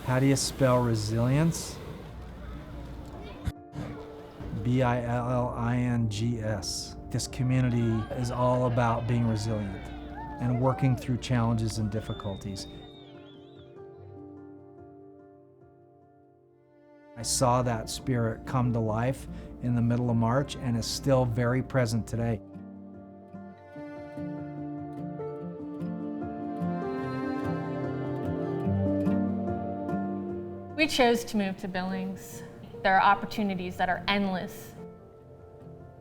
How do you spell resilience? Billings. This community is all about being resilient and working through challenges and difficulties. I saw that spirit come to life in the middle of March and is still very present today. We chose to move to Billings. There are opportunities that are endless.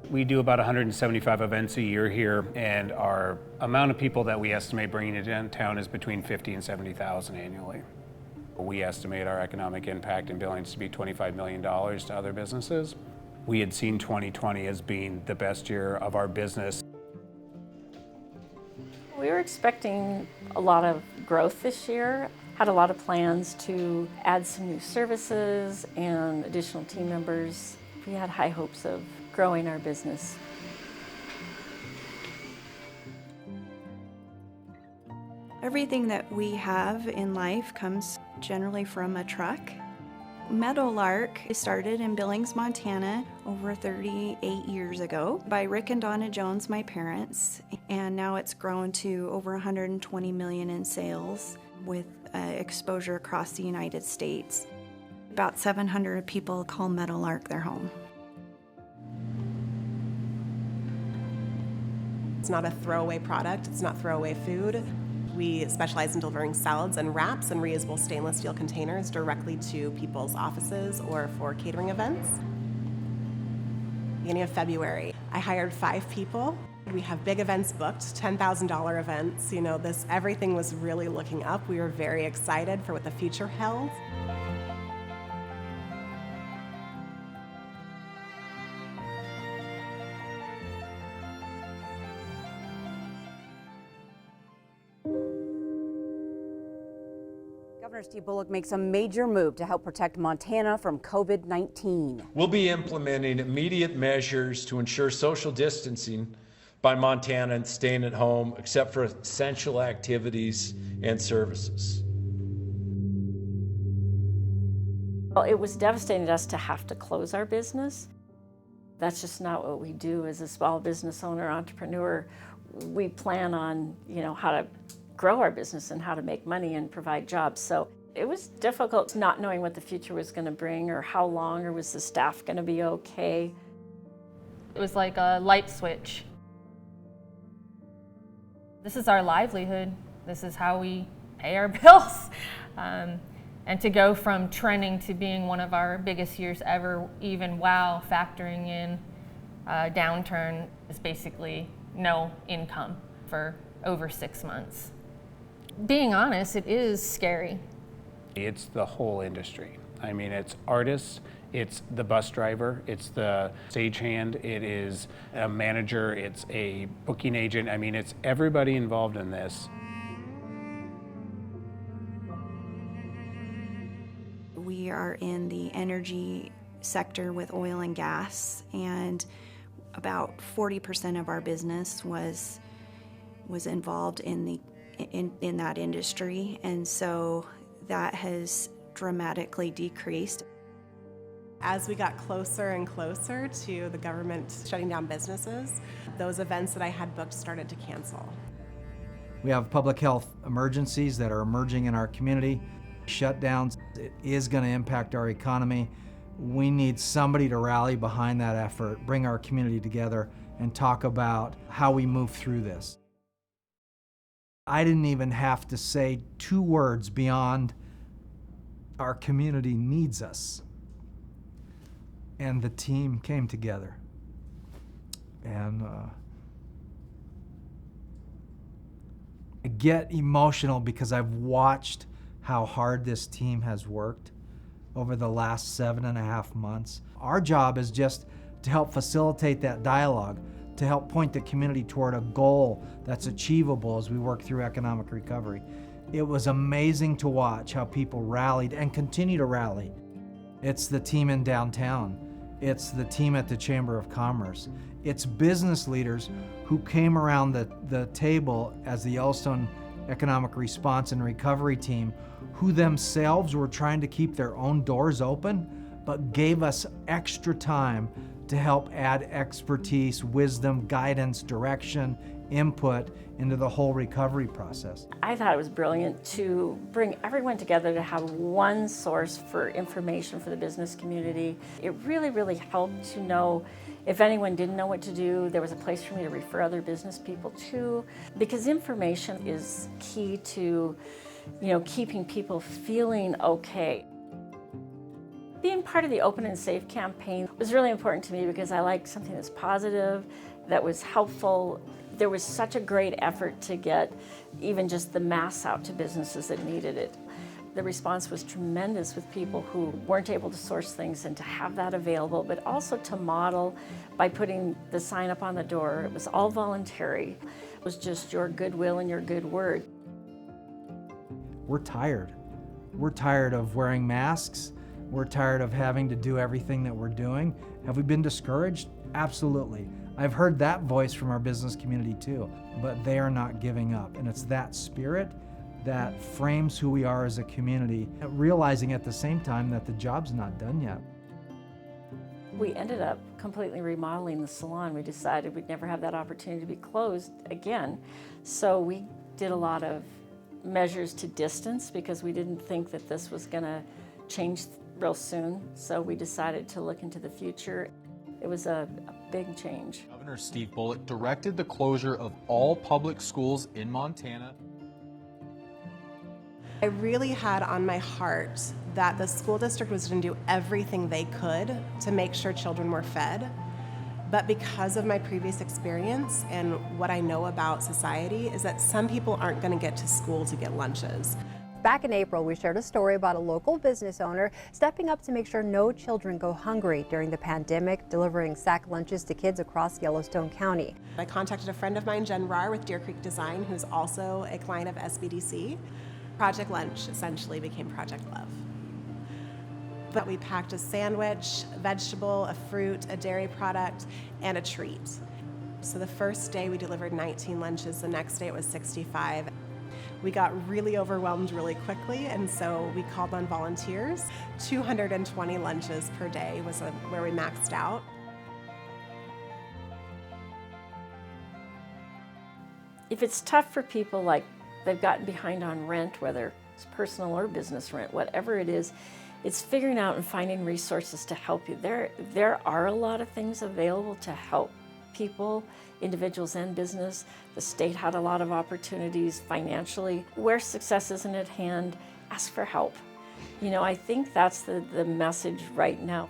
We do about 175 events a year here, and our amount of people that we estimate bringing to downtown is between 50 and 70,000 annually. We estimate our economic impact in Billings to be $25 million to other businesses. We had seen 2020 as being the best year of our business. We were expecting a lot of growth this year. Had a lot of plans to add some new services and additional team members. We had high hopes of growing our business. Everything that we have in life comes generally from a truck. Meadowlark started in Billings, Montana over 38 years ago by Rick and Donna Jones, my parents, and now it's grown to over 120 million in sales with exposure across the United States. About 700 people call Meadowlark their home. It's not a throwaway product, it's not throwaway food. We specialize in delivering salads and wraps in reusable stainless steel containers directly to people's offices or for catering events. Beginning of February, I hired 5 people. We have big events booked, $10,000 events. Everything was really looking up. We were very excited for what the future held. Governor Steve Bullock makes a major move to help protect Montana from COVID-19. We'll be implementing immediate measures to ensure social distancing by Montanans staying at home except for essential activities and services. Well, it was devastating to us to have to close our business. That's just not what we do as a small business owner, entrepreneur. We plan on, how to grow our business and how to make money and provide jobs. So it was difficult not knowing what the future was going to bring or how long, or was the staff going to be okay. It was like a light switch. This is our livelihood. This is how we pay our bills. And to go from trending to being one of our biggest years ever, even while factoring in a downturn, is basically no income for over 6 months. Being honest, it is scary. It's the whole industry. It's artists, it's the bus driver, it's the stagehand, it is a manager, it's a booking agent. It's everybody involved in this. We are in the energy sector with oil and gas, and about 40% of our business was involved in that industry, and so that has dramatically decreased. As we got closer and closer to the government shutting down businesses, those events that I had booked started to cancel. We have public health emergencies that are emerging in our community. Shutdowns, it is going to impact our economy. We need somebody to rally behind that effort, bring our community together, and talk about how we move through this. I didn't even have to say 2 words beyond our community needs us. And the team came together. And I get emotional because I've watched how hard this team has worked over the last 7.5 months. Our job is just to help facilitate that dialogue, to help point the community toward a goal that's achievable as we work through economic recovery. It was amazing to watch how people rallied and continue to rally. It's the team in downtown. It's the team at the Chamber of Commerce. It's business leaders who came around the table as the Yellowstone economic response and recovery team who themselves were trying to keep their own doors open, but gave us extra time to help add expertise, wisdom, guidance, direction, input into the whole recovery process. I thought it was brilliant to bring everyone together to have one source for information for the business community. It really, really helped to know if anyone didn't know what to do, there was a place for me to refer other business people to, because information is key to, keeping people feeling okay. Being part of the Open and Safe campaign was really important to me because I like something that's positive, that was helpful. There was such a great effort to get even just the masks out to businesses that needed it. The response was tremendous with people who weren't able to source things, and to have that available, but also to model by putting the sign up on the door. It was all voluntary. It was just your goodwill and your good word. We're tired. We're tired of wearing masks. We're tired of having to do everything that we're doing. Have we been discouraged? Absolutely. I've heard that voice from our business community too, but they are not giving up. And it's that spirit that frames who we are as a community, realizing at the same time that the job's not done yet. We ended up completely remodeling the salon. We decided we'd never have that opportunity to be closed again. So we did a lot of measures to distance because we didn't think that this was gonna change real soon. So we decided to look into the future. It was a big change. Governor Steve Bullock directed the closure of all public schools in Montana. I really had on my heart that the school district was going to do everything they could to make sure children were fed. But because of my previous experience and what I know about society is that some people aren't going to get to school to get lunches. Back in April, we shared a story about a local business owner stepping up to make sure no children go hungry during the pandemic, delivering sack lunches to kids across Yellowstone County. I contacted a friend of mine, Jen Rahr with Deer Creek Design, who's also a client of SBDC. Project Lunch essentially became Project Love. But we packed a sandwich, a vegetable, a fruit, a dairy product, and a treat. So the first day we delivered 19 lunches, the next day it was 65. We got really overwhelmed really quickly, and so we called on volunteers. 220 lunches per day was where we maxed out. If it's tough for people, like they've gotten behind on rent, whether it's personal or business rent, whatever it is, it's figuring out and finding resources to help you. There are a lot of things available to help people, individuals and business. The state had a lot of opportunities financially. Where success isn't at hand, ask for help. I think that's the message right now.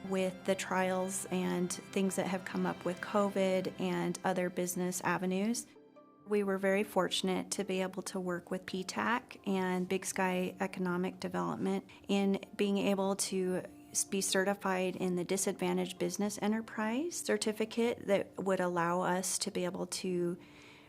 With the trials and things that have come up with COVID and other business avenues, we were very fortunate to be able to work with PTAC and Big Sky Economic Development in being able to be certified in the Disadvantaged Business Enterprise certificate that would allow us to be able to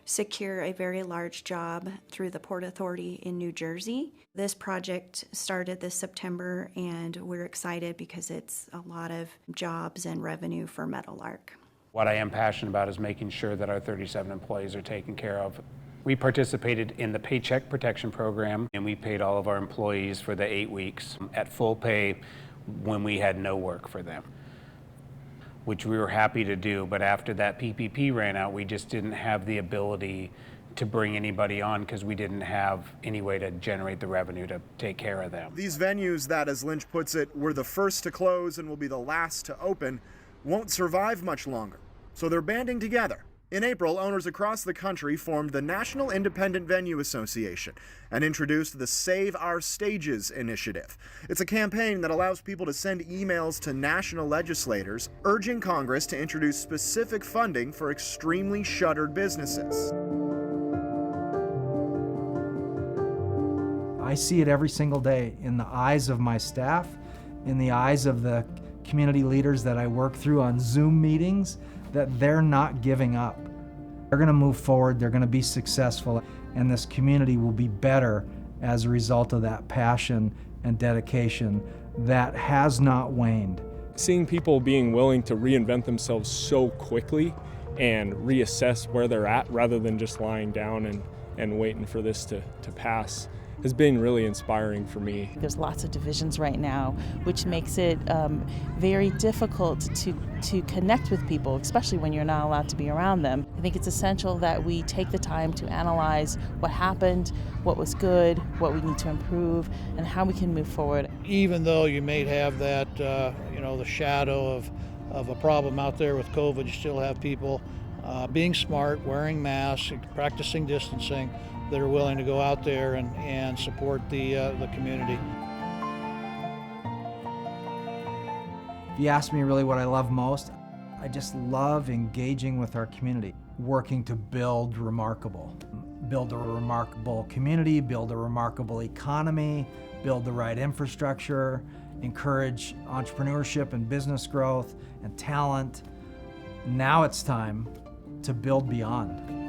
secure a very large job through the Port Authority in New Jersey. This project started this September, and we're excited because it's a lot of jobs and revenue for Meadowlark. What I am passionate about is making sure that our 37 employees are taken care of. We participated in the Paycheck Protection Program, and we paid all of our employees for the 8 weeks at full pay when we had no work for them, which we were happy to do. But after that PPP ran out, we just didn't have the ability to bring anybody on because we didn't have any way to generate the revenue to take care of them. These venues that, as Lynch puts it, were the first to close and will be the last to open, won't survive much longer. So they're banding together. In April, owners across the country formed the National Independent Venue Association and introduced the Save Our Stages initiative. It's a campaign that allows people to send emails to national legislators urging Congress to introduce specific funding for extremely shuttered businesses. I see it every single day in the eyes of my staff, in the eyes of the community leaders that I work through on Zoom meetings, that they're not giving up. They're gonna move forward, they're gonna be successful, and this community will be better as a result of that passion and dedication that has not waned. Seeing people being willing to reinvent themselves so quickly and reassess where they're at rather than just lying down and waiting for this to pass has been really inspiring for me. There's lots of divisions right now, which makes it very difficult to connect with people, especially when you're not allowed to be around them. I think it's essential that we take the time to analyze what happened, what was good, what we need to improve, and how we can move forward. Even though you may have that, the shadow of a problem out there with COVID, you still have people being smart, wearing masks, practicing distancing, that are willing to go out there and support the community. If you ask me really what I love most, I just love engaging with our community, working to build a remarkable community, build a remarkable economy, build the right infrastructure, encourage entrepreneurship and business growth and talent. Now it's time to build beyond.